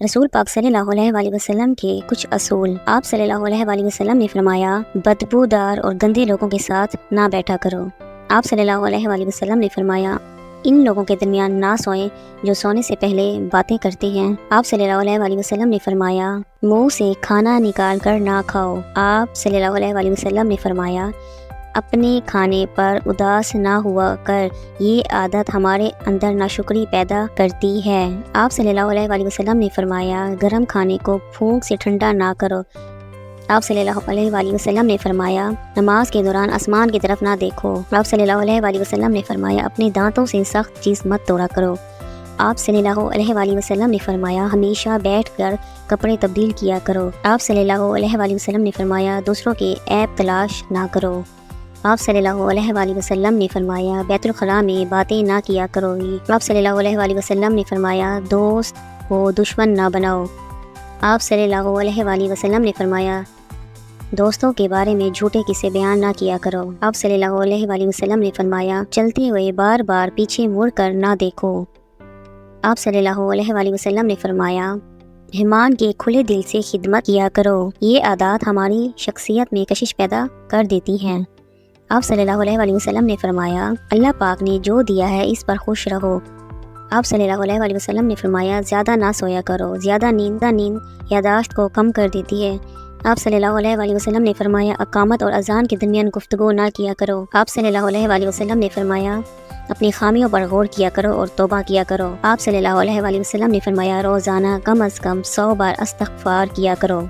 رسول پاک صلی اللہ علیہ وآلہ وسلم کے کچھ اصول۔ آپ صلی اللہ علیہ وآلہ وسلم نے فرمایا، بدبودار اور گندے لوگوں کے ساتھ نہ بیٹھا کرو۔ آپ صلی اللہ علیہ وآلہ وسلم نے فرمایا، ان لوگوں کے درمیان نہ سوئیں جو سونے سے پہلے باتیں کرتے ہیں۔ آپ صلی اللہ علیہ وآلہ وسلم نے فرمایا، منہ سے کھانا نکال کر نہ کھاؤ۔ آپ صلی اللہ علیہ وآلہ وسلم نے فرمایا، اپنے کھانے پر اداس نہ ہوا کر، یہ عادت ہمارے اندر ناشکری پیدا کرتی ہے۔ آپ صلی اللہ علیہ وآلہ وسلم نے فرمایا، گرم کھانے کو پھونک سے ٹھنڈا نہ کرو۔ آپ صلی اللہ علیہ وآلہ وسلم نے فرمایا، نماز کے دوران آسمان کی طرف نہ دیکھو۔ آپ صلی اللہ علیہ وآلہ وسلم نے فرمایا، اپنے دانتوں سے سخت چیز مت توڑا کرو۔ آپ صلی اللہ علیہ وآلہ وسلم نے فرمایا، ہمیشہ بیٹھ کر کپڑے تبدیل کیا کرو۔ آپ صلی اللہ علیہ وآلہ وسلم نے فرمایا، دوسروں کے عیب تلاش نہ کرو۔ آپ صلی اللہ علیہ وآلہ وسلم نے فرمایا، بیت الخلاء میں باتیں نہ کیا کرو۔ آپ صلی اللہ علیہ وآلہ وسلم نے فرمایا، دوست کو دشمن نہ بناؤ۔ آپ صلی اللہ علیہ وآلہ وسلم نے فرمایا، دوستوں کے بارے میں جھوٹے قصے بیان نہ کیا کرو۔ آپ صلی اللہ علیہ وآلہ وسلم نے فرمایا، چلتے ہوئے بار بار پیچھے مڑ کر نہ دیکھو۔ آپ صلی اللہ علیہ وآلہ وسلم نے فرمایا، مہمان کے کھلے دل سے خدمت کیا کرو۔ یہ عادات ہماری شخصیت میں کشش پیدا کر دیتی ہیں۔ آپ صلی اللہ علیہ وآلہ وسلم نے فرمایا، اللہ پاک نے جو دیا ہے اس پر خوش رہو۔ آپ صلی اللہ علیہ وآلہ وسلم نے فرمایا، زیادہ نہ سویا کرو، زیادہ نیند یاداشت کو کم کر دیتی ہے۔ آپ صلی اللہ علیہ وآلہ وسلم نے فرمایا، اقامت اور اذان کے درمیان گفتگو نہ کیا کرو۔ آپ صلی اللہ علیہ وآلہ وسلم نے فرمایا، اپنی خامیوں پر غور کیا کرو اور توبہ کیا کرو۔ آپ صلی اللہ علیہ وآلہ وسلم نے فرمایا، روزانہ کم از کم 100 بار استغفار کیا کرو۔